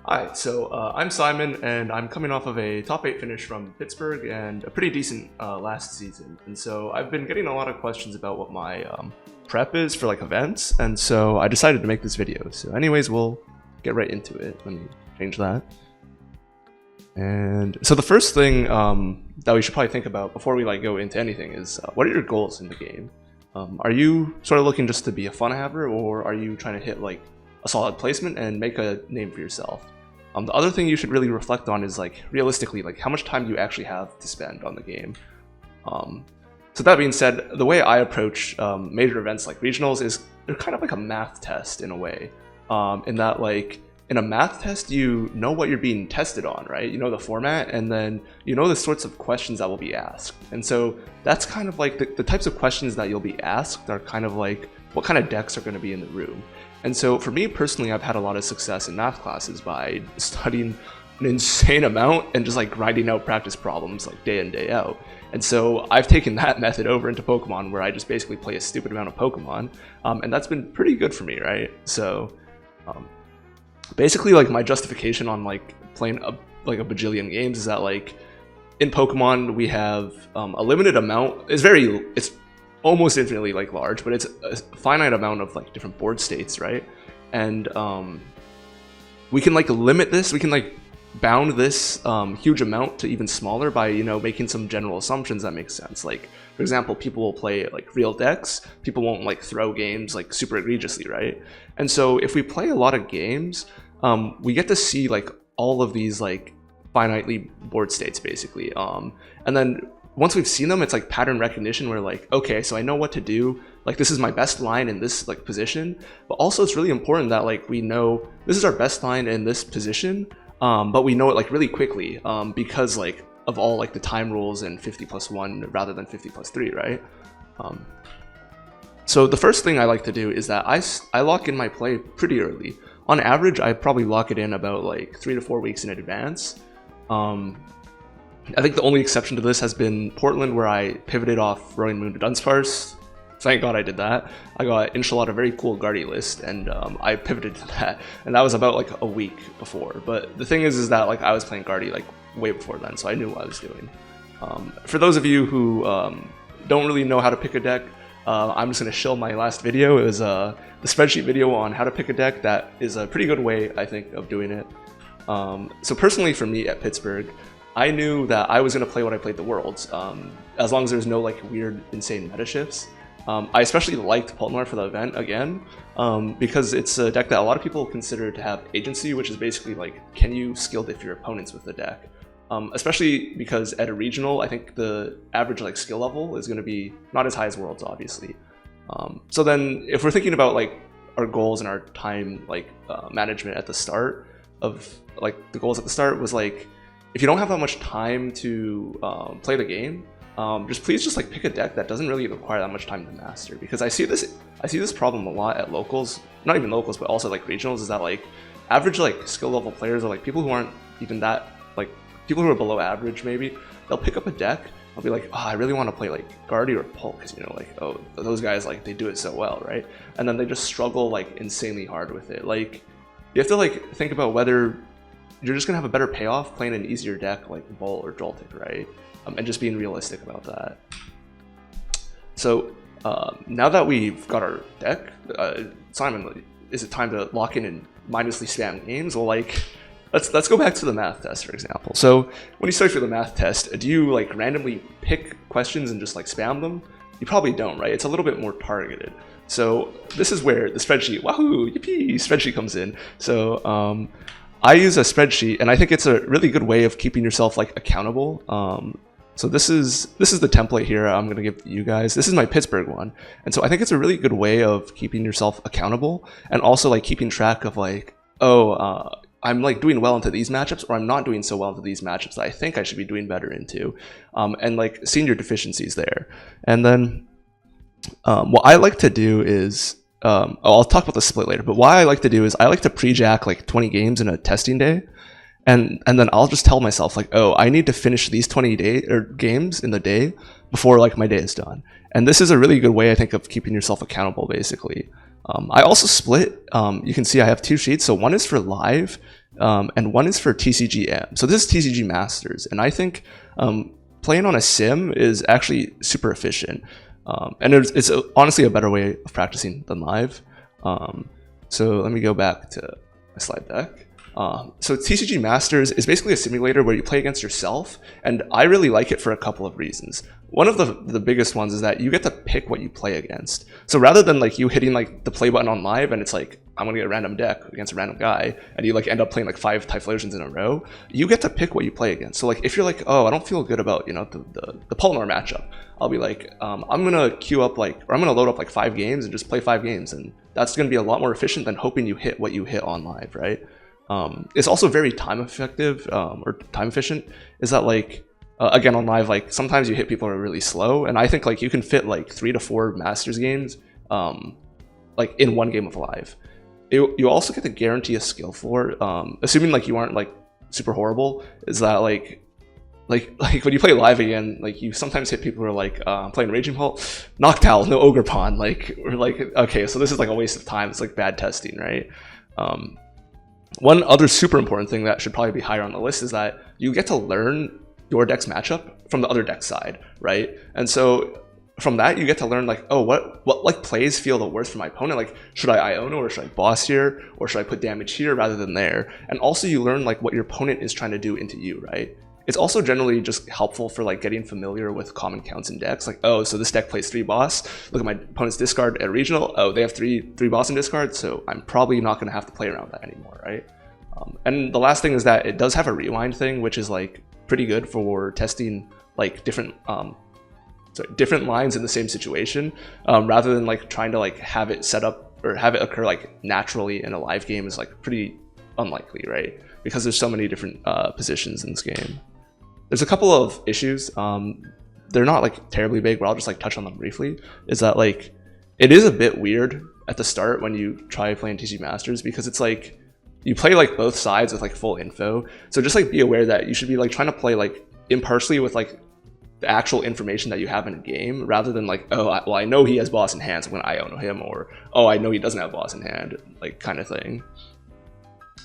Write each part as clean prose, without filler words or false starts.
Hi, so I'm Simon, and I'm coming off of a top 8 finish from Pittsburgh and a pretty decent last season. And so I've been getting a lot of questions about what my prep is for like events, and so I decided to make this video. So anyways, we'll get right into it. Let me change that. And so the first thing that we should probably think about before we like go into anything is what are your goals in the game? Are you sort of looking just to be a fun haver, or are you trying to hit like a solid placement and make a name for yourself? The other thing you should really reflect on is like realistically, like how much time do you actually have to spend on the game? So that being said, the way I approach major events like regionals is they're kind of like a math test in a way, in that like in a math test you know what you're being tested on, right? You know the format, and then you know the sorts of questions that will be asked. And so that's kind of like the types of questions that you'll be asked are kind of like what kind of decks are going to be in the room. And so for me personally, I've had a lot of success in math classes by studying an insane amount and just like grinding out practice problems like day in, day out. And so I've taken that method over into Pokemon, where I just basically play a stupid amount of Pokemon, and that's been pretty good for me, right? So basically like my justification on like playing like a bajillion games is that like in Pokemon we have a limited amount. It's almost infinitely like large, but it's a finite amount of like different board states, right? And we can like limit this, we can like bound this huge amount to even smaller by, you know, making some general assumptions that make sense. Like for example, people will play like real decks, people won't like throw games like super egregiously, right? And so if we play a lot of games, we get to see like all of these like finitely board states basically, and then once we've seen them, it's like pattern recognition. We're like, okay, so I know what to do. Like this is my best line in this like position, but also it's really important that like we know this is our best line in this position, but we know it like really quickly because like of all like the time rules and 50+1 rather than 50+3, right? So the first thing I like to do is that I lock in my play pretty early. On average, I probably lock it in about like 3 to 4 weeks in advance. I think the only exception to this has been Portland, where I pivoted off Roaring Moon to Dunsparce. Thank God I did that. I got Inshallah a very cool Guardy list, and I pivoted to that, and that was about like a week before. But the thing is that like I was playing Guardy like way before then, so I knew what I was doing. For those of you who don't really know how to pick a deck, I'm just going to shill my last video. It was the spreadsheet video on how to pick a deck. That is a pretty good way, I think, of doing it. So personally for me at Pittsburgh, I knew that I was going to play what I played the Worlds, as long as there's no like weird, insane meta shifts. I especially liked Polnar for the event again, because it's a deck that a lot of people consider to have agency, which is basically like, can you skill diff your opponents with the deck? Especially because at a regional, I think the average like skill level is going to be not as high as Worlds, obviously. So then if we're thinking about like our goals and our time like management at the start of like the goals at the start was like, if you don't have that much time to play the game, please just like pick a deck that doesn't really require that much time to master. Because I see this problem a lot at locals, not even locals, but also like regionals, is that like average like skill level players, or like people who aren't even that, like people who are below average maybe, they'll pick up a deck, they'll be like, oh, I really want to play like Guardy or Polk, because you know like, oh, those guys like they do it so well, right? And then they just struggle like insanely hard with it. Like you have to like think about whether you're just gonna have a better payoff playing an easier deck like Bull or Joltik, right? And just being realistic about that. So now that we've got our deck, Simon, is it time to lock in and mindlessly spam games? Well, like let's go back to the math test, for example. So when you start for the math test, do you like randomly pick questions and just like spam them? You probably don't, right? It's a little bit more targeted. So this is where the spreadsheet, wahoo, yippee, spreadsheet comes in. So I use a spreadsheet, and I think it's a really good way of keeping yourself like accountable. So this is the template here I'm gonna give you guys. This is my Pittsburgh one, and so I think it's a really good way of keeping yourself accountable, and also like keeping track of like, oh, I'm like doing well into these matchups, or I'm not doing so well into these matchups that I think I should be doing better into, and like seeing your deficiencies there. And then what I like to do is, I'll talk about the split later, but what I like to do is I like to pre-jack like 20 games in a testing day, and then I'll just tell myself like, oh, I need to finish these 20 games in the day before like my day is done. And this is a really good way, I think, of keeping yourself accountable basically. I also split, you can see I have two sheets. So one is for live, and one is for TCGM. So this is TCG Masters, and I think playing on a sim is actually super efficient, and it's honestly a better way of practicing than live. So let me go back to my slide deck. So TCG Masters is basically a simulator where you play against yourself, and I really like it for a couple of reasons. One of the biggest ones is that you get to pick what you play against. So rather than like you hitting like the play button on live and it's like, I'm gonna get a random deck against a random guy, and you like end up playing like 5 Typhlosions in a row, you get to pick what you play against. So like if you're like, oh, I don't feel good about, you know, the Polnar matchup, I'll be like, I'm gonna queue up like, or I'm gonna load up like 5 games and just play 5 games, and that's gonna be a lot more efficient than hoping you hit what you hit on live, right? It's also very time effective, or time efficient, is that like, again on live, like sometimes you hit people who are really slow, and I think like you can fit like 3 to 4 Masters games like in one game of live. You also get to guarantee a skill floor, assuming like you aren't like super horrible, is that like when you play live again, like you sometimes hit people who are like playing Raging Halt, Noctowl, no Ogre Pawn, like we're like, okay, so this is like a waste of time, it's like bad testing, right? One other super important thing that should probably be higher on the list is that you get to learn your deck's matchup from the other deck side, right? And so from that, you get to learn like, oh, what like plays feel the worst for my opponent? Like, should I Iono, or should I boss here, or should I put damage here rather than there? And also you learn like what your opponent is trying to do into you, right? It's also generally just helpful for like getting familiar with common counts in decks. Like, oh, so this deck plays 3 boss. Look at my opponent's discard at regional. Oh, they have three boss in discard, so I'm probably not going to have to play around that anymore, right? And the last thing is that it does have a rewind thing, which is like pretty good for testing like different lines in the same situation, rather than like trying to like have it set up or have it occur like naturally in a live game is like pretty unlikely, right? Because there's so many different positions in this game. There's a couple of issues. They're not like terribly big, but I'll just like touch on them briefly. Is that like it is a bit weird at the start when you try playing TCG Masters, because it's like you play like both sides with like full info. So just like be aware that you should be like trying to play like impartially with like the actual information that you have in a game, rather than like, oh, well, I know he has boss in hand, so I'm gonna Iono him, or oh, I know he doesn't have boss in hand, like kind of thing.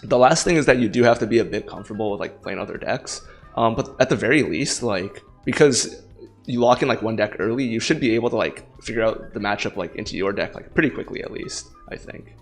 The last thing is that you do have to be a bit comfortable with like playing other decks, but at the very least, like because you lock in like one deck early, you should be able to like figure out the matchup like into your deck like pretty quickly, at least, I think.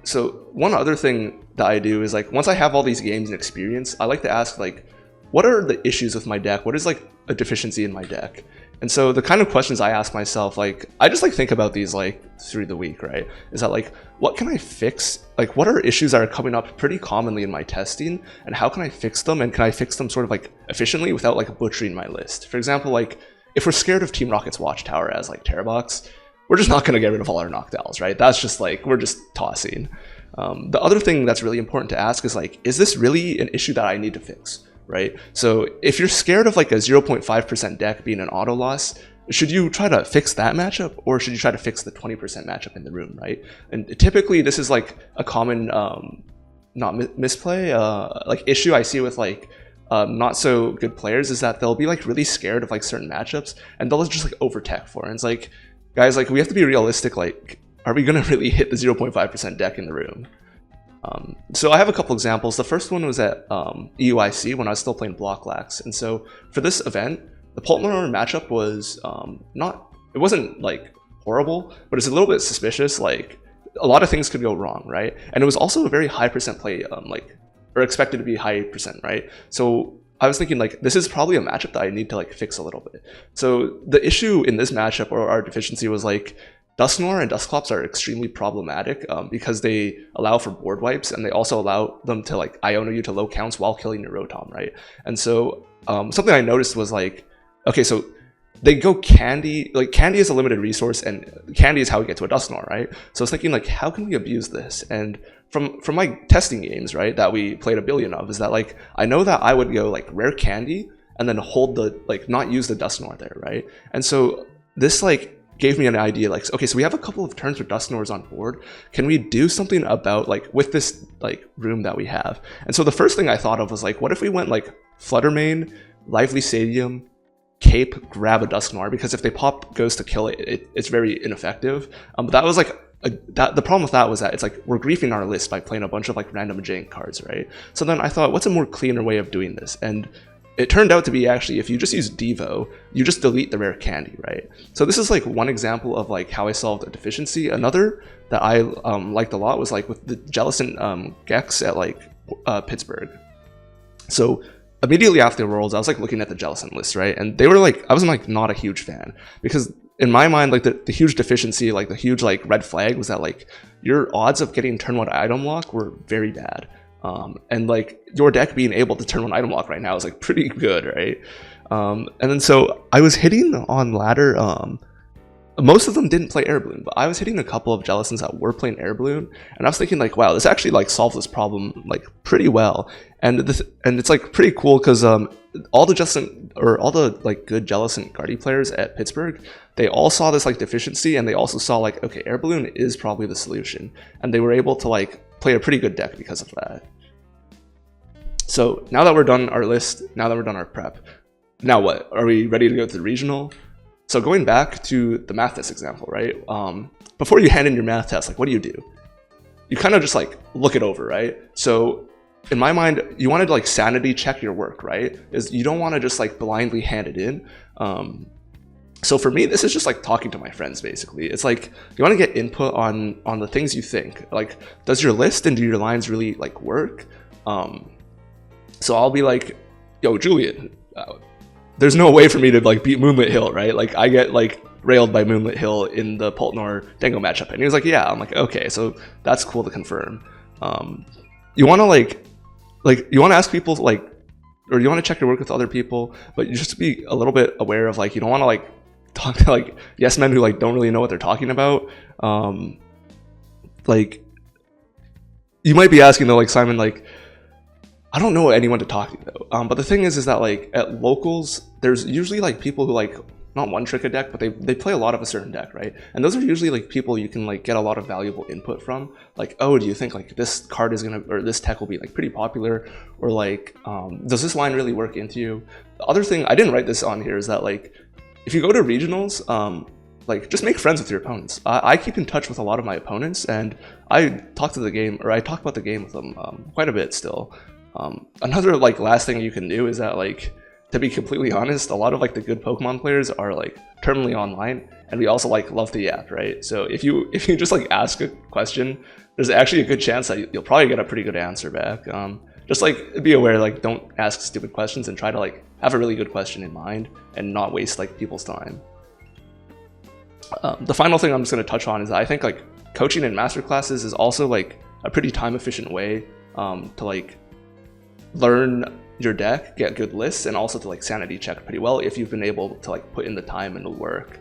So one other thing that I do is like once I have all these games and experience, I like to ask like, what are the issues with my deck? What is like a deficiency in my deck? And so the kind of questions I ask myself, like I just like think about these like through the week, right? Is that like, what can I fix? Like what are issues that are coming up pretty commonly in my testing, and how can I fix them? And can I fix them sort of like efficiently without like butchering my list? For example, like if we're scared of Team Rocket's Watchtower as like Terra Box, we're just not going to get rid of all our Noctowls, right? That's just like, we're just tossing. The other thing that's really important to ask is like, is this really an issue that I need to fix, right? So if you're scared of like a 0.5% deck being an auto loss, should you try to fix that matchup, or should you try to fix the 20% matchup in the room, right? And typically this is like a common, not misplay, like issue I see with like not so good players, is that they'll be like really scared of like certain matchups, and they'll just like over tech for it. And it's like, guys, like we have to be realistic. Like, are we gonna really hit the 0.5% deck in the room? So I have a couple examples. The first one was at EUIC when I was still playing Block Lax, and so for this event, the Polnar matchup was it wasn't like horrible, but it's a little bit suspicious. Like a lot of things could go wrong, right? And it was also a very high percent play, or expected to be high percent, right? So I was thinking like, this is probably a matchup that I need to like fix a little bit. So the issue in this matchup, or our deficiency, was like Dusknoir and Dusclops are extremely problematic because they allow for board wipes, and they also allow them to like Iono you to low counts while killing your Rotom, right? And so something I noticed was like, okay, so they go Candy, like Candy is a limited resource, and Candy is how we get to a Dusknoir, right? So I was thinking like, how can we abuse this? And from my testing games, right, that we played a billion of, is that like, I know that I would go like rare Candy and then hold the, like not use the Dusknoir there, right? And so this like gave me an idea, like, okay, so we have a couple of turns with Dusknoirs on board. Can we do something about like with this like room that we have? And so the first thing I thought of was like, what if we went like Fluttermane, Lively Stadium, Cape, grab a Dusknoir, because if they pop Ghost to kill it, it's very ineffective. But that was like the problem with that was that it's like we're griefing our list by playing a bunch of like random jank cards, right? So then I thought, what's a more cleaner way of doing this? And it turned out to be actually, if you just use Devo, you just delete the rare candy, right? So this is like one example of like how I solved a deficiency. Another that I liked a lot was like with the Jellicent Gex at like Pittsburgh. So immediately after Worlds, I was like looking at the Jellicent list, right? And they were like, I wasn't like not a huge fan, because in my mind, like the huge deficiency, like the huge like red flag was that like your odds of getting turn 1 item lock were very bad. And like your deck being able to turn 1 item lock right now is like pretty good, right? And then so I was hitting on ladder, most of them didn't play Air Balloon, but I was hitting a couple of Jellicents that were playing Air Balloon, and I was thinking like, wow, this actually like solves this problem like pretty well. And it's like pretty cool because all the Jellicent, or all the like good Jellicent Guardy players at Pittsburgh, they all saw this like deficiency, and they also saw like, okay, Air Balloon is probably the solution, and they were able to like play a pretty good deck because of that. So now that we're done our list, now that we're done our prep, now what? Are we ready to go to the regional? So going back to the math test example, right? Before you hand in your math test, like what do? You kind of just like look it over, right? So in my mind, you want to like sanity check your work, right? You don't want to just like blindly hand it in. So for me, this is just like talking to my friends, basically. It's like you want to get input on the things you think. Like, does your list and do your lines really like work? So I'll be like, yo, Julian, there's no way for me to like beat Moonlit Hill, right? Like I get like railed by Moonlit Hill in the Poltnor Dango matchup, and he was like, yeah. I'm like, okay, so that's cool to confirm. You want to you want to ask people like, or you want to check your work with other people, but you just be a little bit aware of like, you don't want to like talk to like yes men who like don't really know what they're talking about. Like you might be asking though, like, Simon, like, I don't know anyone to talk to though. But the thing is that like at locals, there's usually like people who like not one trick a deck, but they play a lot of a certain deck, right? And those are usually like people you can like get a lot of valuable input from. Like, oh, do you think like this card is gonna, or this tech will be like pretty popular, or like does this line really work into you? The other thing, I didn't write this on here, is that like if you go to regionals, like just make friends with your opponents. I keep in touch with a lot of my opponents, and I talk about the game with them quite a bit still. Another like last thing you can do is that, like, to be completely honest, a lot of like the good Pokemon players are like terminally online, and we also like love to yap, right? So if you just like ask a question, there's actually a good chance that you'll probably get a pretty good answer back. Just like be aware, like don't ask stupid questions, and try to like have a really good question in mind and not waste like people's time. The final thing I'm just going to touch on is that I think like coaching in masterclasses is also like a pretty time efficient way to like learn your deck, get good lists, and also to like sanity check pretty well if you've been able to like put in the time and the work.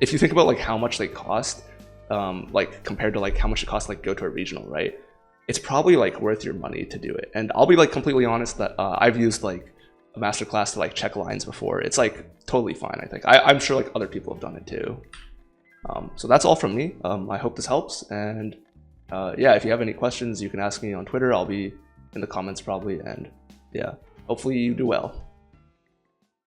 If you think about like how much they cost, like compared to like how much it costs to like go to a regional, right? It's probably like worth your money to do it. And I'll be like completely honest that I've used like a masterclass to like check lines before. It's like totally fine. I think I'm sure like other people have done it too. So that's all from me. I hope this helps, and yeah, if you have any questions, you can ask me on Twitter. I'll be in the comments probably, and yeah, hopefully you do well.